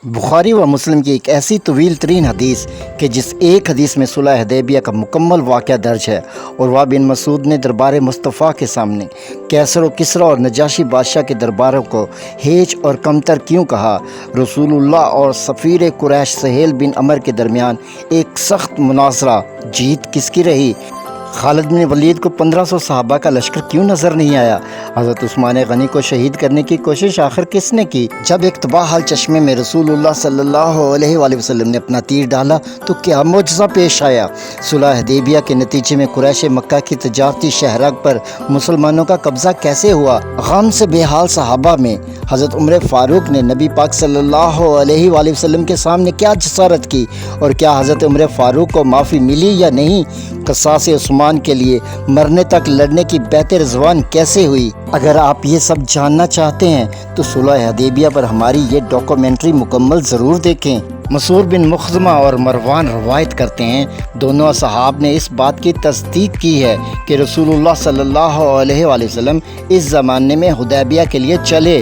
بخاری و مسلم کی ایک ایسی طویل ترین حدیث کہ جس ایک حدیث میں صلح حدیبیہ کا مکمل واقعہ درج ہے، اور وہ بن مسعود نے دربار مصطفیٰ کے سامنے کیسر و کسریٰ اور نجاشی بادشاہ کے درباروں کو ہیچ اور کمتر کیوں کہا؟ رسول اللہ اور سفیر قریش سہیل بن عمر کے درمیان ایک سخت مناظرہ، جیت کس کی رہی؟ خالد بن ولید کو 1500 صحابہ کا لشکر کیوں نظر نہیں آیا؟ حضرت عثمان غنی کو شہید کرنے کی کوشش آخر کس نے کی؟ جب ایک تباہ حال چشمے میں رسول اللہ صلی اللہ علیہ وآلہ وسلم نے اپنا تیر ڈالا تو کیا معجزہ پیش آیا؟ صلح حدیبیہ کے نتیجے میں قریش مکہ کی تجارتی شہرک پر مسلمانوں کا قبضہ کیسے ہوا؟ غم سے بے حال صحابہ میں حضرت عمر فاروق نے نبی پاک صلی اللہ علیہ وآلہ وسلم کے سامنے کیا جسارت کی، اور کیا حضرت عمر فاروق کو معافی ملی یا نہیں؟ قصاص عثمان کے لیے مرنے تک لڑنے کی بیعت رضوان کیسے ہوئی؟ اگر آپ یہ سب جاننا چاہتے ہیں تو صلح حدیبیہ پر ہماری یہ ڈاکومنٹری مکمل ضرور دیکھیں۔ مسعود بن مخزمہ اور مروان روایت کرتے ہیں، دونوں اصحاب نے اس بات کی تصدیق کی ہے کہ رسول اللہ صلی اللہ علیہ وآلہ وسلم اس زمانے میں حدیبیہ کے لیے چلے۔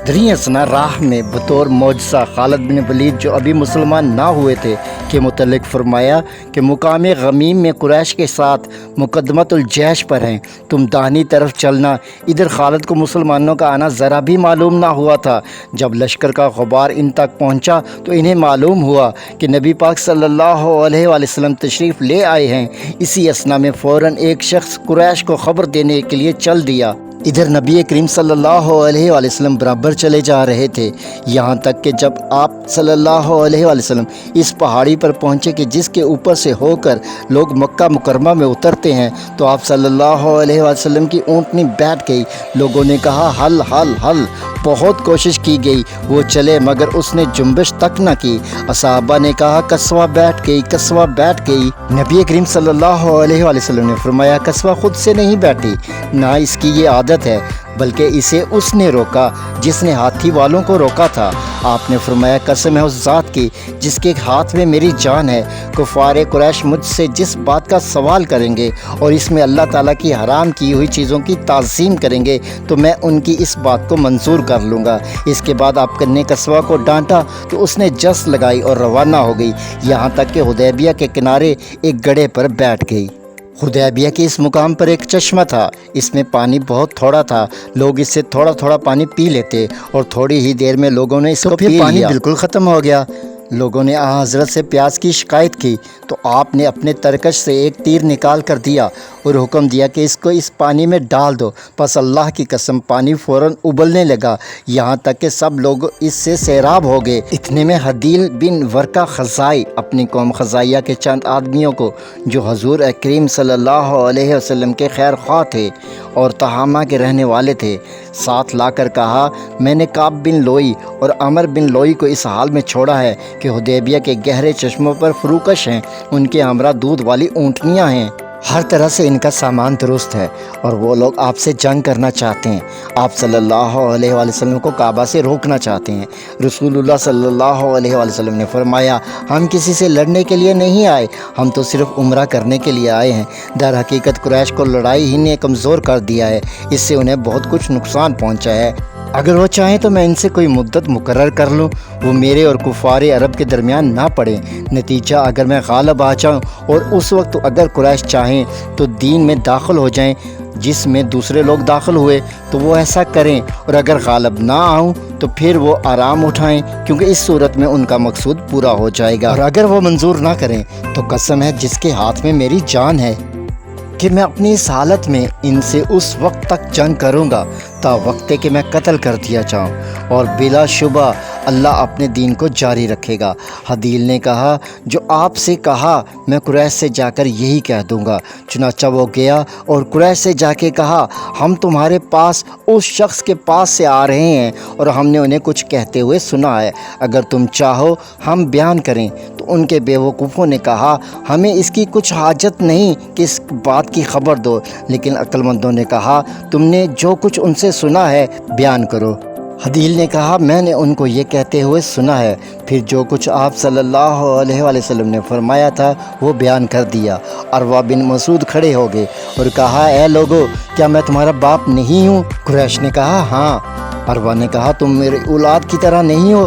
دری اثنا راہ میں بطور معجزہ خالد بن ولید جو ابھی مسلمان نہ ہوئے تھے کے متعلق فرمایا کہ مقام غمیم میں قریش کے ساتھ مقدمت الجیش پر ہیں، تم داہنی طرف چلنا۔ ادھر خالد کو مسلمانوں کا آنا ذرا بھی معلوم نہ ہوا تھا۔ جب لشکر کا غبار ان تک پہنچا تو انہیں معلوم ہوا کہ نبی پاک صلی اللہ علیہ وآلہ وسلم تشریف لے آئے ہیں۔ اسی اثنا میں فوراً ایک شخص قریش کو خبر دینے کے لیے چل دیا۔ ادھر نبی کریم صلی اللہ علیہ وآلہ وسلم برابر چلے جا رہے تھے، یہاں تک کہ جب آپ صلی اللہ علیہ وآلہ وسلم اس پہاڑی پر پہنچے کہ جس کے اوپر سے ہو کر لوگ مکہ مکرمہ میں اترتے ہیں، تو آپ صلی اللہ علیہ وآلہ وسلم کی اونٹنی بیٹھ گئی۔ لوگوں نے کہا ہل ہل ہل، بہت کوشش کی گئی وہ چلے مگر اس نے جنبش تک نہ کی۔ صحابہ نے کہا کسوہ بیٹھ گئی، کسوہ بیٹھ گئی۔ نبی کریم صلی اللہ علیہ وآلہ وسلم نے فرمایا کسوہ خود سے نہیں بیٹھی، نہ اس کی یہ عادت ہے، بلکہ اسے اس نے روکا جس نے ہاتھی والوں کو روکا تھا۔ آپ نے فرمایا قسم ہے اس ذات کی جس کے ہاتھ میں میری جان ہے، کفار قریش مجھ سے جس بات کا سوال کریں گے اور اس میں اللہ تعالیٰ کی حرام کی ہوئی چیزوں کی تعظیم کریں گے تو میں ان کی اس بات کو منظور کر لوں گا۔ اس کے بعد آپ نے کسوہ کو ڈانٹا تو اس نے جس لگائی اور روانہ ہو گئی، یہاں تک کہ حدیبیہ کے کنارے ایک گڑھے پر بیٹھ گئی۔ حدیبیہ کے اس مقام پر ایک چشمہ تھا، اس میں پانی بہت تھوڑا تھا، لوگ اس سے تھوڑا تھوڑا پانی پی لیتے، اور تھوڑی ہی دیر میں لوگوں نے اس کو پی لیا۔ پانی بالکل ختم ہو گیا۔ لوگوں نے حضرت سے پیاس کی شکایت کی تو آپ نے اپنے ترکش سے ایک تیر نکال کر دیا اور حکم دیا کہ اس کو اس پانی میں ڈال دو۔ پس اللہ کی قسم پانی فوراً ابلنے لگا، یہاں تک کہ سب لوگ اس سے سیراب ہو گئے۔ اتنے میں حدیل بن ورقہ خزائی اپنی قوم خزائیہ کے چند آدمیوں کو جو حضور کریم صلی اللہ علیہ وسلم کے خیر خواہ تھے اور تہامہ کے رہنے والے تھے، ساتھ لا کر کہا میں نے کعب بن لوئی اور عمر بن لوئی کو اس حال میں چھوڑا ہے کہ حدیبیہ کے گہرے چشموں پر فروکش ہیں، ان کے ہمراہ دودھ والی اونٹنیاں ہیں، ہر طرح سے ان کا سامان درست ہے، اور وہ لوگ آپ سے جنگ کرنا چاہتے ہیں۔ آپ صلی اللہ علیہ وآلہ وسلم کو کعبہ سے روکنا چاہتے ہیں۔ رسول اللہ صلی اللہ علیہ وآلہ وسلم نے فرمایا ہم کسی سے لڑنے کے لیے نہیں آئے، ہم تو صرف عمرہ کرنے کے لیے آئے ہیں۔ در حقیقت قریش کو لڑائی ہی نے کمزور کر دیا ہے، اس سے انہیں بہت کچھ نقصان پہنچا ہے۔ اگر وہ چاہیں تو میں ان سے کوئی مدت مقرر کر لوں، وہ میرے اور کفار عرب کے درمیان نہ پڑیں۔ نتیجہ اگر میں غالب آ جاؤں اور اس وقت اگر قریش چاہیں تو دین میں داخل ہو جائیں جس میں دوسرے لوگ داخل ہوئے تو وہ ایسا کریں، اور اگر غالب نہ آؤں تو پھر وہ آرام اٹھائیں، کیونکہ اس صورت میں ان کا مقصود پورا ہو جائے گا۔ اور اگر وہ منظور نہ کریں تو قسم ہے جس کے ہاتھ میں میری جان ہے کہ میں اپنی اس حالت میں ان سے اس وقت تک جنگ کروں گا تا وقت کہ میں قتل کر دیا جاؤں، اور بلا شبہ اللہ اپنے دین کو جاری رکھے گا۔ حدیل نے کہا جو آپ سے کہا میں قریش سے جا کر یہی کہہ دوں گا۔ چنانچہ وہ گیا اور قریش سے جا کے کہا ہم تمہارے پاس اس شخص کے پاس سے آ رہے ہیں اور ہم نے انہیں کچھ کہتے ہوئے سنا ہے، اگر تم چاہو ہم بیان کریں۔ تو ان کے بیوقوفوں نے کہا ہمیں اس کی کچھ حاجت نہیں کہ اس بات کی خبر دو، لیکن عقل مندوں نے کہا تم نے جو کچھ ان سے سنا ہے بیان کرو۔ حدیل نے کہا میں نے ان کو یہ کہتے ہوئے سنا ہے، پھر جو کچھ آپ صلی اللہ علیہ وآلہ وسلم نے فرمایا تھا وہ بیان کر دیا۔ عروہ بن مسعود کھڑے ہو گئے اور کہا اے لوگو کیا میں تمہارا باپ نہیں ہوں؟ قریش نے کہا ہاں۔ عروہ نے کہا تم میری اولاد کی طرح نہیں ہو؟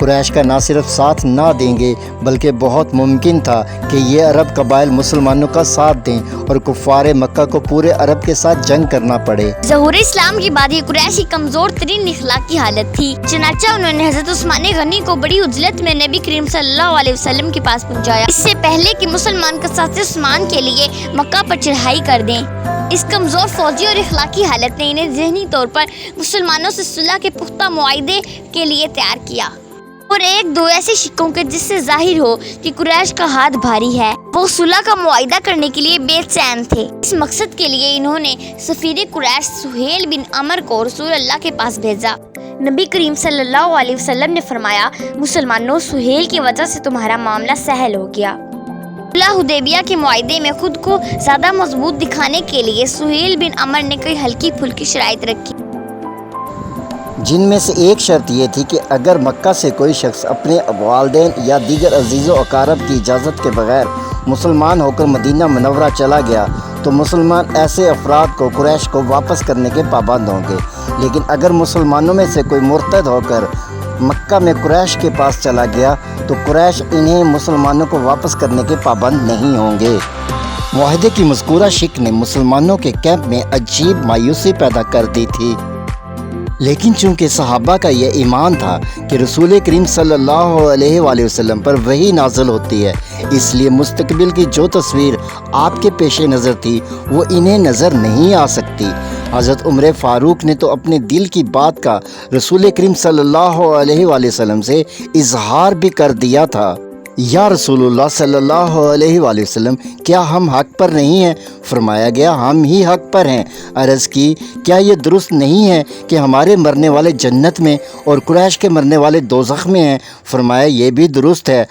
قریش کا نہ صرف ساتھ نہ دیں گے بلکہ بہت ممکن تھا کہ یہ عرب قبائل مسلمانوں کا ساتھ دیں اور کفار مکہ کو پورے عرب کے ساتھ جنگ کرنا پڑے۔ ظہور اسلام کے بعد یہ قریش کی کمزور ترین اخلاقی حالت تھی، چنانچہ انہوں نے حضرت عثمان غنی کو بڑی عجلت میں نبی کریم صلی اللہ علیہ وسلم کے پاس پہنچایا، اس سے پہلے کہ مسلمان قصاص عثمان کے لیے مکہ پر چڑھائی کر دیں۔ اس کمزور فوجی اور اخلاقی حالت نے انہیں ذہنی طور پر مسلمانوں سے صلح کے پختہ معاہدے کے لیے تیار کیا اور ایک دو ایسے شکوں کے جس سے ظاہر ہو کہ قریش کا ہاتھ بھاری ہے، وہ صلح کا معاہدہ کرنے کے لیے بے چین تھے۔ اس مقصد کے لیے انہوں نے سفیر قریش سہیل بن عمر کو رسول اللہ کے پاس بھیجا۔ نبی کریم صلی اللہ علیہ وسلم نے فرمایا، مسلمانوں، سہیل کی وجہ سے تمہارا معاملہ سہل ہو گیا۔ صلح حدیبیہ کے معاہدے میں خود کو زیادہ مضبوط دکھانے کے لیے سہیل بن عمر نے کئی ہلکی پھلکی شرائط رکھی، جن میں سے ایک شرط یہ تھی کہ اگر مکہ سے کوئی شخص اپنے والدین یا دیگر عزیز و اقارب کی اجازت کے بغیر مسلمان ہو کر مدینہ منورہ چلا گیا تو مسلمان ایسے افراد کو قریش کو واپس کرنے کے پابند ہوں گے، لیکن اگر مسلمانوں میں سے کوئی مرتد ہو کر مکہ میں قریش کے پاس چلا گیا تو قریش انہیں مسلمانوں کو واپس کرنے کے پابند نہیں ہوں گے۔ معاہدے کی مذکورہ شک نے مسلمانوں کے کیمپ میں عجیب مایوسی پیدا کر دی تھی، لیکن چونکہ صحابہ کا یہ ایمان تھا کہ رسول کریم صلی اللہ علیہ وآلہ وسلم پر وحی نازل ہوتی ہے، اس لیے مستقبل کی جو تصویر آپ کے پیش نظر تھی وہ انہیں نظر نہیں آ سکتی۔ حضرت عمر فاروق نے تو اپنے دل کی بات کا رسول کریم صلی اللہ علیہ وآلہ وسلم سے اظہار بھی کر دیا تھا۔ یا رسول اللہ صلی اللہ علیہ وآلہ وسلم، کیا ہم حق پر نہیں ہیں؟ فرمایا گیا، ہم ہی حق پر ہیں۔ عرض کی، کیا یہ درست نہیں ہے کہ ہمارے مرنے والے جنت میں اور قریش کے مرنے والے دوزخ میں ہیں؟ فرمایا، یہ بھی درست ہے۔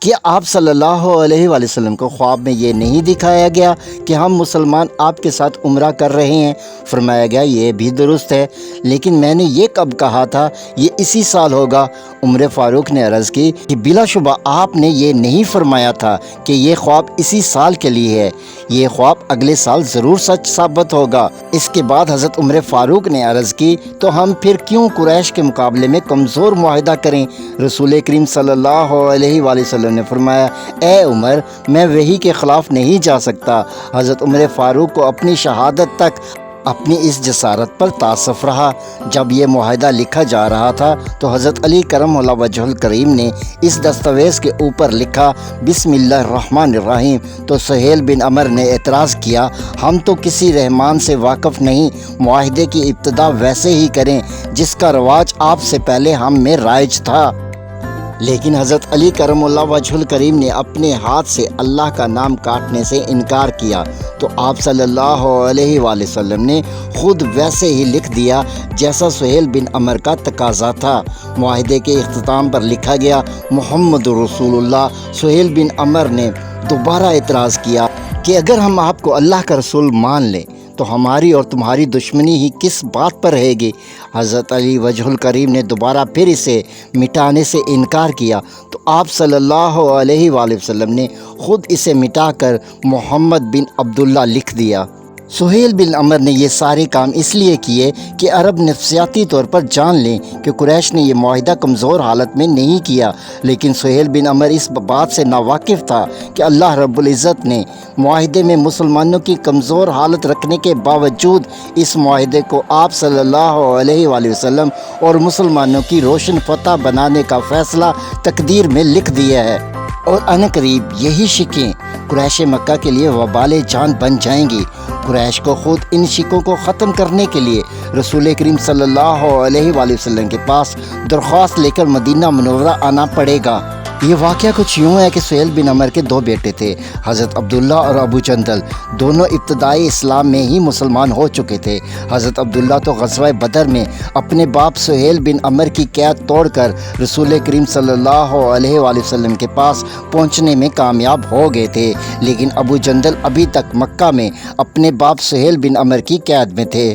کیا آپ صلی اللہ علیہ وآلہ وسلم کو خواب میں یہ نہیں دکھایا گیا کہ ہم مسلمان آپ کے ساتھ عمرہ کر رہے ہیں؟ فرمایا گیا، یہ بھی درست ہے، لیکن میں نے یہ کب کہا تھا؟ یہ اسی سال ہوگا۔ عمر فاروق نے عرض کی کہ بلا شبہ آپ نے یہ نہیں فرمایا تھا کہ یہ خواب اسی سال کے لیے ہے، یہ خواب اگلے سال ضرور سچ ثابت ہوگا۔ اس کے بعد حضرت عمر فاروق نے عرض کی، تو ہم پھر کیوں قریش کے مقابلے میں کمزور معاہدہ کریں؟ رسول کریم صلی اللہ علیہ وآلہ وسلم نے فرمایا، اے عمر، میں وحی کے خلاف نہیں جا سکتا۔ حضرت عمر فاروق کو اپنی شہادت تک اپنی اس جسارت پر تاسف رہا۔ جب یہ معاہدہ لکھا جا رہا تھا تو حضرت علی کرم اللہ وجہ الکریم نے اس دستاویز کے اوپر لکھا بسم اللہ الرحمن الرحیم، تو سہیل بن عمر نے اعتراض کیا، ہم تو کسی رحمان سے واقف نہیں، معاہدے کی ابتدا ویسے ہی کریں جس کا رواج آپ سے پہلے ہم میں رائج تھا۔ لیکن حضرت علی کرم اللہ وجہ الکریم نے اپنے ہاتھ سے اللہ کا نام کاٹنے سے انکار کیا، تو آپ صلی اللہ علیہ وآلہ وسلم نے خود ویسے ہی لکھ دیا جیسا سہیل بن عمر کا تقاضا تھا۔ معاہدے کے اختتام پر لکھا گیا محمد رسول اللہ۔ سہیل بن عمر نے دوبارہ اعتراض کیا کہ اگر ہم آپ کو اللہ کا رسول مان لیں تو ہماری اور تمہاری دشمنی ہی کس بات پر رہے گی؟ حضرت علی وجہ الکریم نے دوبارہ پھر اسے مٹانے سے انکار کیا، تو آپ صلی اللہ علیہ وآلہ وسلم نے خود اسے مٹا کر محمد بن عبداللہ لکھ دیا۔ سہیل بن عمر نے یہ سارے کام اس لیے کیے کہ عرب نفسیاتی طور پر جان لیں کہ قریش نے یہ معاہدہ کمزور حالت میں نہیں کیا، لیکن سہیل بن عمر اس بات سے ناواقف تھا کہ اللہ رب العزت نے معاہدے میں مسلمانوں کی کمزور حالت رکھنے کے باوجود اس معاہدے کو آپ صلی اللہ علیہ وآلہ وسلم اور مسلمانوں کی روشن فتح بنانے کا فیصلہ تقدیر میں لکھ دیا ہے، اور عنقریب یہی شکیں قریش مکہ کے لیے وبال جان بن جائیں گی۔ قریش کو خود ان شکوں کو ختم کرنے کے لیے رسول کریم صلی اللہ علیہ وآلہ وسلم کے پاس درخواست لے کر مدینہ منورہ آنا پڑے گا۔ یہ واقعہ کچھ یوں ہے کہ سہیل بن عمر کے دو بیٹے تھے، حضرت عبداللہ اور ابو جندل، دونوں ابتدائی اسلام میں ہی مسلمان ہو چکے تھے۔ حضرت عبداللہ تو غزوہ بدر میں اپنے باپ سہیل بن عمر کی قید توڑ کر رسول کریم صلی اللہ علیہ وآلہ وسلم کے پاس پہنچنے میں کامیاب ہو گئے تھے، لیکن ابو جندل ابھی تک مکہ میں اپنے باپ سہیل بن عمر کی قید میں تھے۔